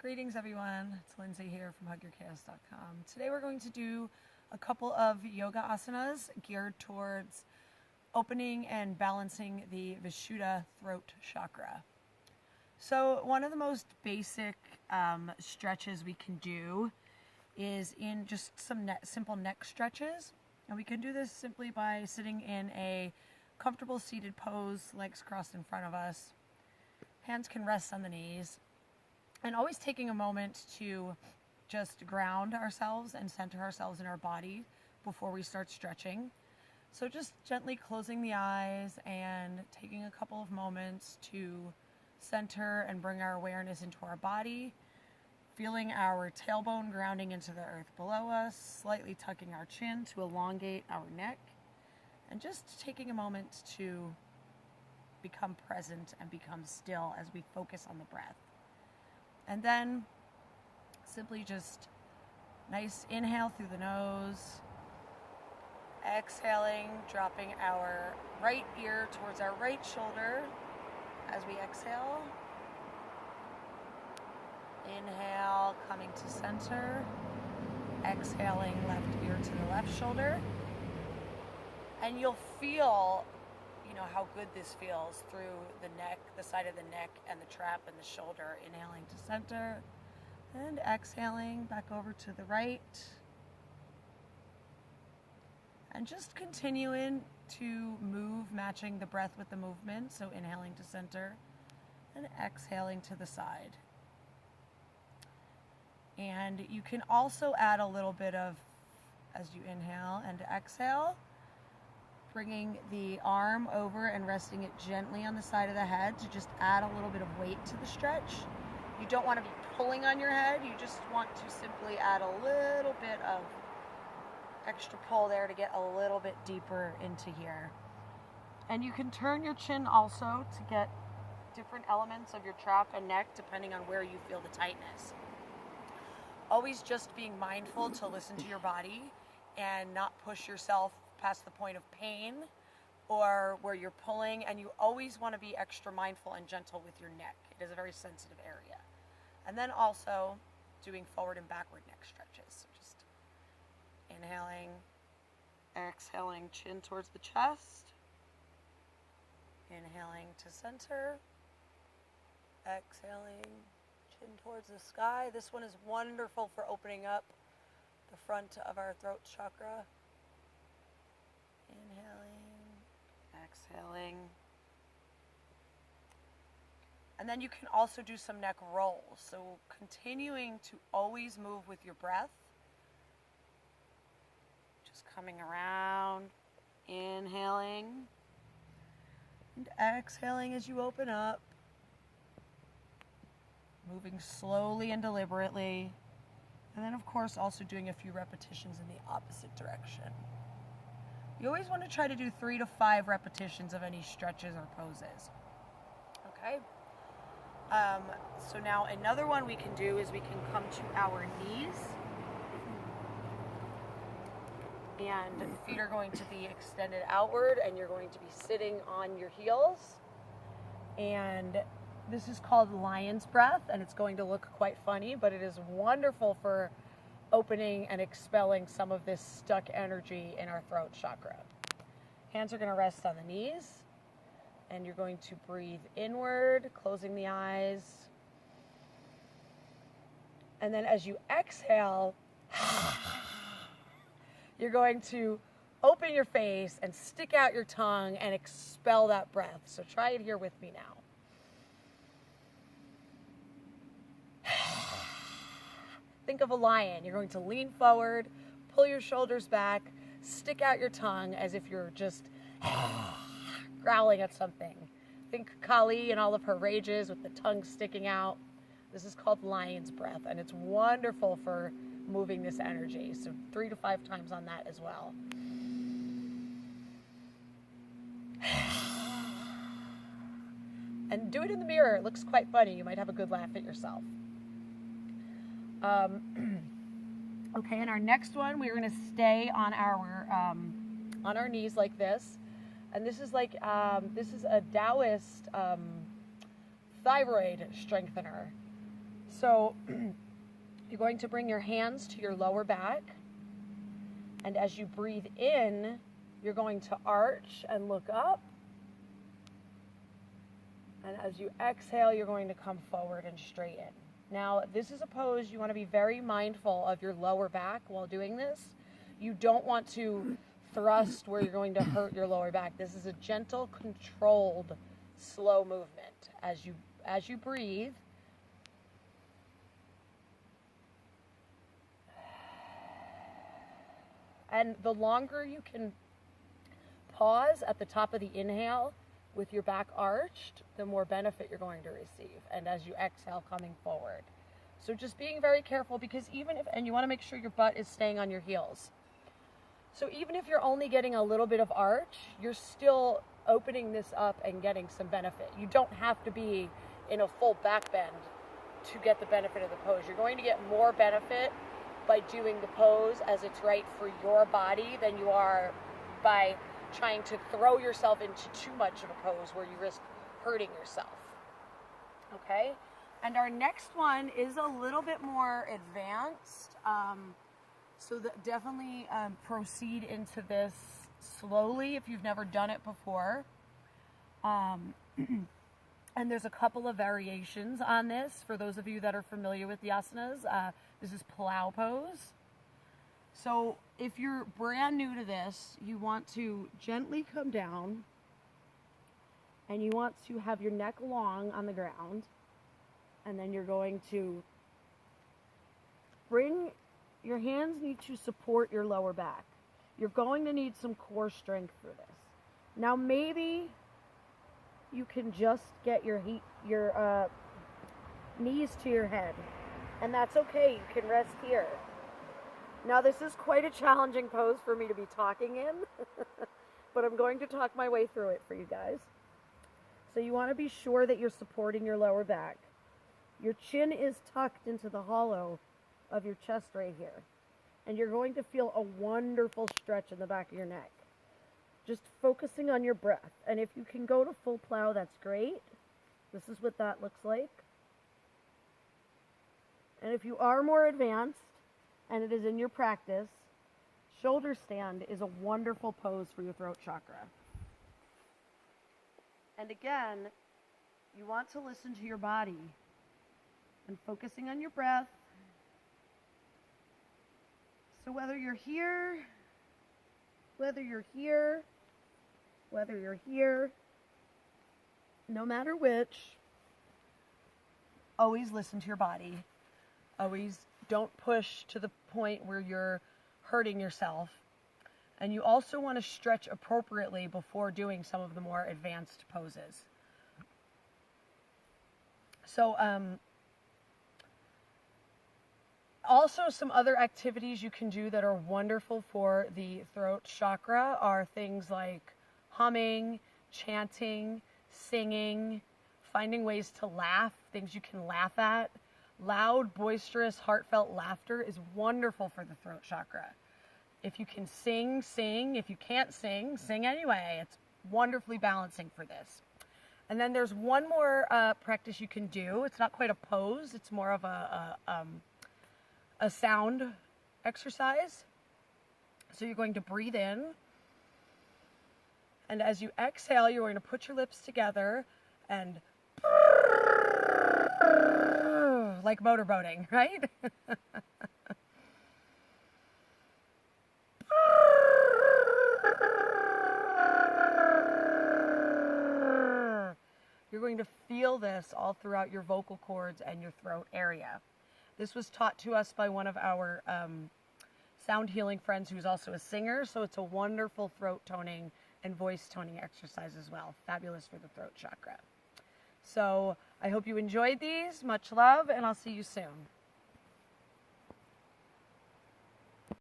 Greetings everyone, it's Lindsay here from hugyourchaos.com. Today we're going to do a couple of yoga asanas geared towards opening and balancing the Vishuddha throat chakra. So one of the most basic stretches we can do is in just some simple neck stretches. And we can do this simply by sitting in a comfortable seated pose, legs crossed in front of us. Hands can rest on the knees. And always taking a moment to just ground ourselves and center ourselves in our body before we start stretching. So just gently closing the eyes and taking a couple of moments to center and bring our awareness into our body, feeling our tailbone grounding into the earth below us, slightly tucking our chin to elongate our neck, and just taking a moment to become present and become still as we focus on the breath. And then simply just nice inhale through the nose, exhaling, dropping our right ear towards our right shoulder as we exhale. Inhale, coming to center, exhaling left ear to the left shoulder. And you'll feel how good this feels through the neck, the side of the neck, and the trap and the shoulder. Inhaling to center and exhaling back over to the right. And just continuing to move, matching the breath with the movement. So inhaling to center and exhaling to the side. And you can also add a little bit of, as you inhale and exhale, bringing the arm over and resting it gently on the side of the head to just add a little bit of weight to the stretch. You don't want to be pulling on your head. You just want to simply add a little bit of extra pull there to get a little bit deeper into here. And you can turn your chin also to get different elements of your trap and neck depending on where you feel the tightness. Always just being mindful to listen to your body and not push yourself past the point of pain or where you're pulling, and you always want to be extra mindful and gentle with your neck. It is a very sensitive area. And then also doing forward and backward neck stretches. So just inhaling, exhaling, chin towards the chest, inhaling to center, exhaling, chin towards the sky. This one is wonderful for opening up the front of our throat chakra. Inhaling, exhaling. And then you can also do some neck rolls. So continuing to always move with your breath. Just coming around, inhaling, and exhaling as you open up. Moving slowly and deliberately. And then of course also doing a few repetitions in the opposite direction. You always want to try to do 3 to 5 repetitions of any stretches or poses. Okay? So now another one we can do is we can come to our knees. And the feet are going to be extended outward and you're going to be sitting on your heels. And this is called lion's breath, and it's going to look quite funny, but it is wonderful for opening and expelling some of this stuck energy in our throat chakra. Hands are going to rest on the knees, and you're going to breathe inward, closing the eyes. And then as you exhale, you're going to open your face and stick out your tongue and expel that breath. So try it here with me now. Think of a lion. You're going to lean forward, pull your shoulders back, stick out your tongue as if you're just growling at something. Think Kali and all of her rages with the tongue sticking out. This is called lion's breath, and it's wonderful for moving this energy. So 3 to 5 times on that as well. And do it in the mirror. It looks quite funny. You might have a good laugh at yourself. Okay, and our next one, we're going to stay on our knees like this, and this is like this is a Taoist thyroid strengthener. So you're going to bring your hands to your lower back. And as you breathe in, you're going to arch and look up. And as you exhale, you're going to come forward and straighten. Now, this is a pose you want to be very mindful of your lower back while doing this. You don't want to thrust where you're going to hurt your lower back. This is a gentle, controlled, slow movement. As you breathe, and the longer you can pause at the top of the inhale with your back arched, the more benefit you're going to receive. And as you exhale, coming forward. So just being very careful, because and you want to make sure your butt is staying on your heels. So even if you're only getting a little bit of arch, you're still opening this up and getting some benefit. You don't have to be in a full back bend to get the benefit of the pose. You're going to get more benefit by doing the pose as it's right for your body than you are by trying to throw yourself into too much of a pose where you risk hurting yourself. Okay? And our next one is a little bit more advanced. So definitely proceed into this slowly if you've never done it before. And there's a couple of variations on this for those of you that are familiar with the asanas. This is plow pose. So if you're brand new to this, you want to gently come down and you want to have your neck long on the ground, and then you're going to your hands need to support your lower back. You're going to need some core strength for this. Now maybe you can just get your knees to your head, and that's okay. You can rest here. Now this is quite a challenging pose for me to be talking in, but I'm going to talk my way through it for you guys. So you want to be sure that you're supporting your lower back. Your chin is tucked into the hollow of your chest right here, and you're going to feel a wonderful stretch in the back of your neck. Just focusing on your breath. And if you can go to full plow, that's great. This is what that looks like. And if you are more advanced, and it is in your practice, shoulder stand is a wonderful pose for your throat chakra. And again, you want to listen to your body and focusing on your breath. So whether you're here, whether you're here, whether you're here, no matter which, always listen to your body. Always don't push to the point where you're hurting yourself. And you also want to stretch appropriately before doing some of the more advanced poses. So, also some other activities you can do that are wonderful for the throat chakra are things like humming, chanting, singing, finding ways to laugh, things you can laugh at. Loud, boisterous, heartfelt laughter is wonderful for the throat chakra. If you can sing, sing. If you can't sing, sing anyway. It's wonderfully balancing for this. And then there's one more practice you can do. It's not quite a pose. It's more of a sound exercise. So you're going to breathe in. And as you exhale, you're going to put your lips together and like motorboating, right? You're going to feel this all throughout your vocal cords and your throat area. This was taught to us by one of our sound healing friends who's also a singer, so it's a wonderful throat toning and voice toning exercise as well. Fabulous for the throat chakra. So I hope you enjoyed these. Much love, and I'll see you soon.